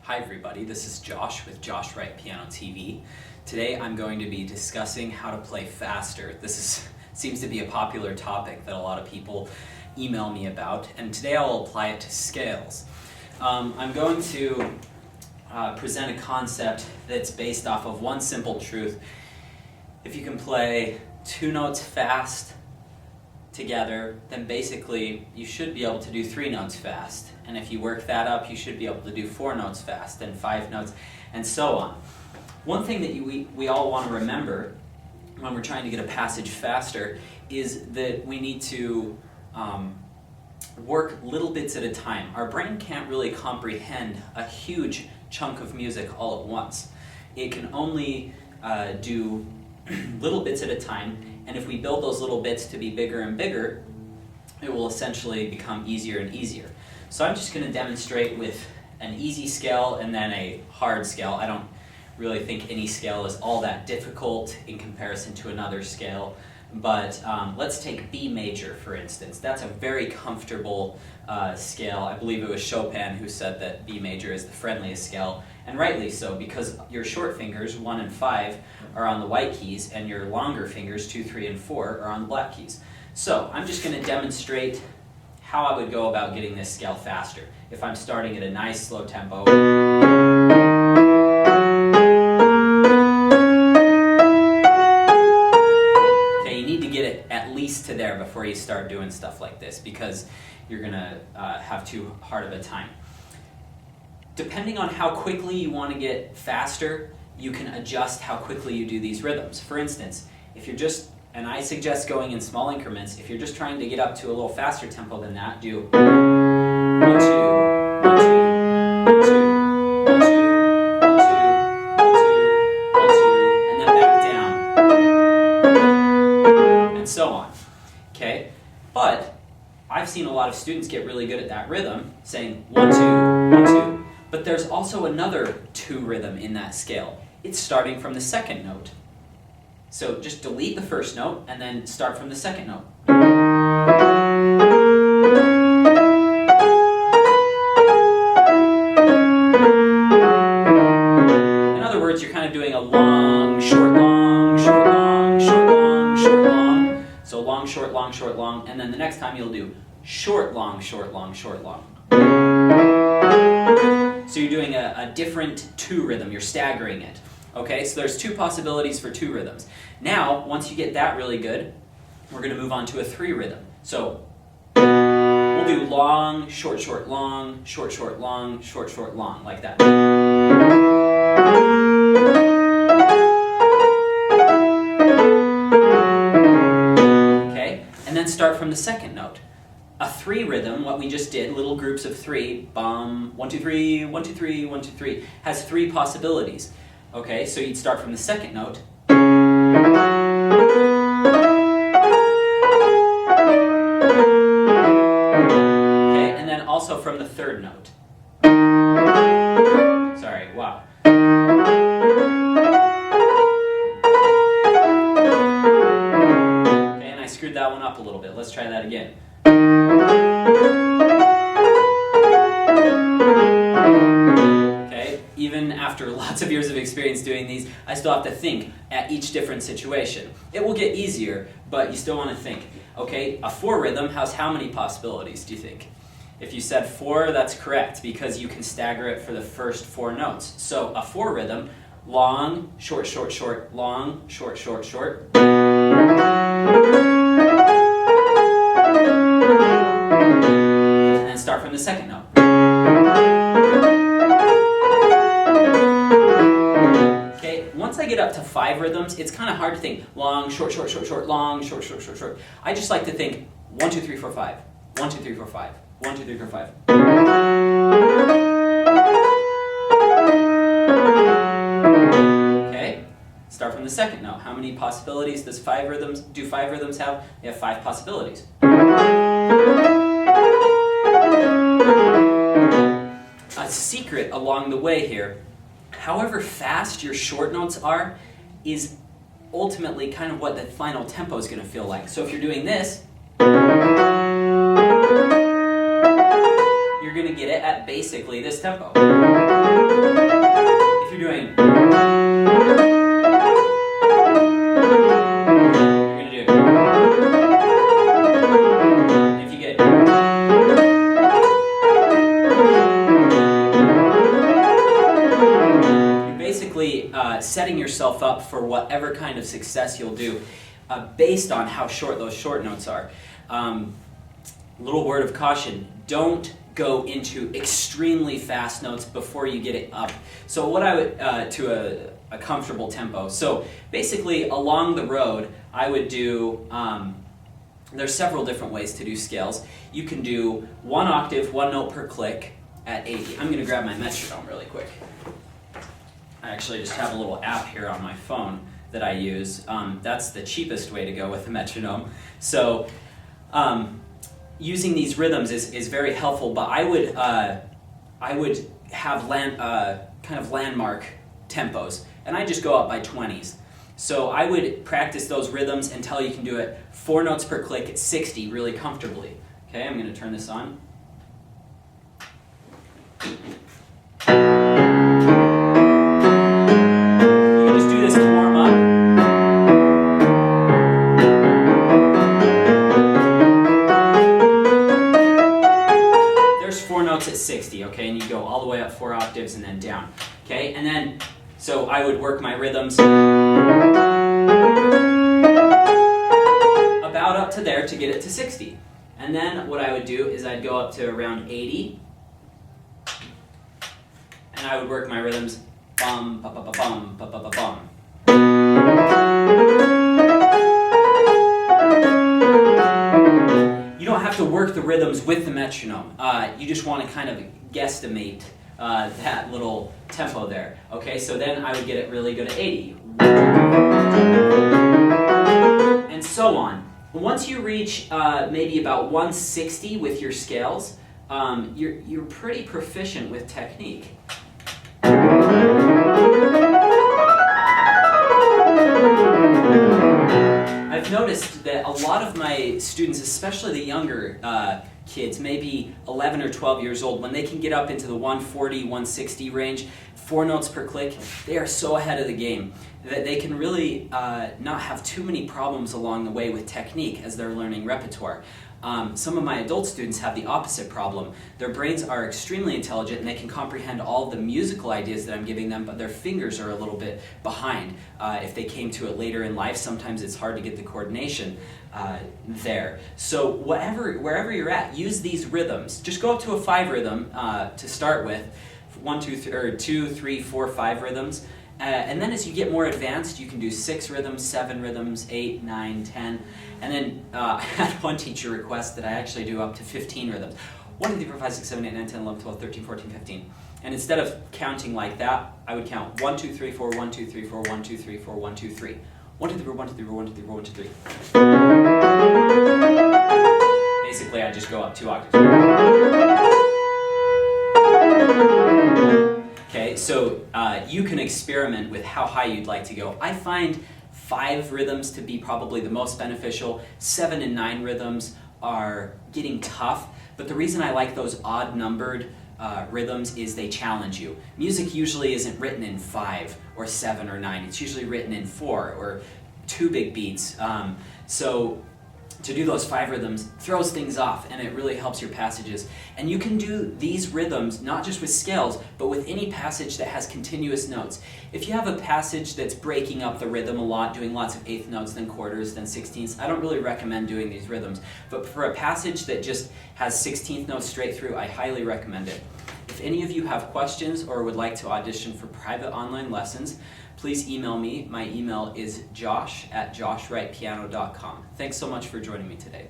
Hi everybody, this is Josh with Josh Wright Piano TV. Today I'm going to be discussing how to play faster. Seems to be a popular topic that a lot of people email me about, and today I'll apply it to scales. I'm going to present a concept that's based off of one simple truth. If you can play two notes fast together, then basically you should be able to do three notes fast. And if you work that up, you should be able to do four notes fast, and five notes, and so on. One thing that we all want to remember when we're trying to get a passage faster is that we need to work little bits at a time. Our brain can't really comprehend a huge chunk of music all at once. It can only do little bits at a time, and if we build those little bits to be bigger and bigger, it will essentially become easier and easier. So I'm just going to demonstrate with an easy scale and then a hard scale. I don't really think any scale is all that difficult in comparison to another scale, but let's take B major for instance. That's a very comfortable scale. I believe it was Chopin who said that B major is the friendliest scale, and rightly so, because your short fingers, 1 and 5, are on the white keys, and your longer fingers, 2, 3, and 4, are on the black keys. So I'm just going to demonstrate how I would go about getting this scale faster. If I'm starting at a nice slow tempo, okay, you need to get it at least to there before you start doing stuff like this, because you're going to have too hard of a time. Depending on how quickly you want to get faster, you can adjust how quickly you do these rhythms. For instance, if you're just, and I suggest going in small increments, if you're just trying to get up to a little faster tempo than that, do 1, 2, 1, 2, 1, 2, 1, 2, 1, 2, 1, 2, 1, 2, and then back down, and so on. Okay? But I've seen a lot of students get really good at that rhythm, saying 1, 2, 1, 2. But there's also another 2 rhythm in that scale. It's starting from the second note. So just delete the first note and then start from the second note. In other words, you're kind of doing a long, short, long, short, long, short, long, short, long. So long, short, long, short, long, and then the next time you'll do short, long, short, long, short, long. So you're doing a different 2 rhythm, you're staggering it. Okay, so there's 2 possibilities for 2 rhythms. Now, once you get that really good, we're going to move on to a 3 rhythm. So we'll do long, short, short, long, short, short, long, short, short, long, like that. Okay, and then start from the second note. A 3 rhythm, what we just did, little groups of 3, bum, 1, 2, 3, 1, 2, 3, 1, 2, 3, has 3 possibilities. Okay, so you'd start from the second note. Okay, and then also from the third note. Sorry, wow. Okay, and I screwed that one up a little bit. Let's try that again. Even after lots of years of experience doing these, I still have to think at each different situation. It will get easier, but you still want to think. Okay, a 4 rhythm has how many possibilities, do you think? If you said 4, that's correct, because you can stagger it for the first 4 notes. So a 4 rhythm, long, short, short, short, long, short, short, short. And then start from the second note. Once I get up to 5 rhythms, it's kind of hard to think long, short, short, short, short, long, short, short, short, short. I just like to think 1, 2, 3, 4, 5. 1, 2, 3, 4, 5. 1, 2, 3, 4, 5. Okay, start from the second note. How many possibilities do 5 rhythms have? They have 5 possibilities. A secret along the way here, however fast your short notes are, is ultimately kind of what the final tempo is going to feel like. So if you're doing this, you're going to get it at basically this tempo. If you're doing, you're going to do it. If you get, you're basically setting yourself up for whatever kind of success you'll do based on how short those short notes are. Little word of caution, don't go into extremely fast notes before you get it up. So what I would, to a comfortable tempo. So basically along the road, I would do, there's several different ways to do scales. You can do 1 octave, 1 note per click at 80. I'm going to grab my metronome really quick. I actually just have a little app here on my phone that I use. That's the cheapest way to go with the metronome. So using these rhythms is very helpful, but I would have kind of landmark tempos, and I just go up by 20s. So I would practice those rhythms until you can do it 4 notes per click at 60 really comfortably. Okay, I'm going to turn this on. At 60, okay, and you go all the way up 4 octaves and then down, okay, and then so I would work my rhythms about up to there to get it to 60, and then what I would do is I'd go up to around 80, and I would work my rhythms bum ba ba ba bum ba ba ba bum. You don't have to work the rhythms with the metronome. You just want to kind of guesstimate that little tempo there. Okay, so then I would get it really good at 80. And so on. Once you reach maybe about 160 with your scales, you're pretty proficient with technique. I've noticed that a lot of my students, especially the younger kids, maybe 11 or 12 years old, when they can get up into the 140, 160 range, 4 notes per click, they are so ahead of the game that they can really not have too many problems along the way with technique as they're learning repertoire. Some of my adult students have the opposite problem. Their brains are extremely intelligent and they can comprehend all the musical ideas that I'm giving them, but their fingers are a little bit behind. If they came to it later in life, sometimes it's hard to get the coordination there. So wherever you're at, use these rhythms. Just go up to a 5 rhythm to start with, 1, 2, 3, or 2, 3, 4, 5 rhythms. And then as you get more advanced, you can do 6 rhythms, 7 rhythms, 8, 9, 10. And then I had one teacher request that I actually do up to 15 rhythms. 1, 2, 3, 4, 5, 6, 7, 8, 9, 10, 11, 12, 13, 14, 15. And instead of counting like that, I would count 1, 2, 3, 4, 1, 2, 3, 4, 1, 2, 3, 4, 1, 2, 3. 1, 2, 3, 4, 1, 2, 3, 4, 1, 2, 3, 4, 1, 2, 3. Basically, I just go up 2 octaves. Okay, so you can experiment with how high you'd like to go. I find 5 rhythms to be probably the most beneficial. 7 and 9 rhythms are getting tough, but the reason I like those odd-numbered rhythms is they challenge you. Music usually isn't written in 5 or 7 or 9. It's usually written in 4 or 2 big beats. So to do those 5 rhythms throws things off, and it really helps your passages. And you can do these rhythms not just with scales, but with any passage that has continuous notes. If you have a passage that's breaking up the rhythm a lot, doing lots of 8th notes, then quarters, then 16ths, I don't really recommend doing these rhythms. But for a passage that just has 16th notes straight through, I highly recommend it. If any of you have questions or would like to audition for private online lessons, please email me. My email is josh@joshwrightpiano.com. Thanks so much for joining me today.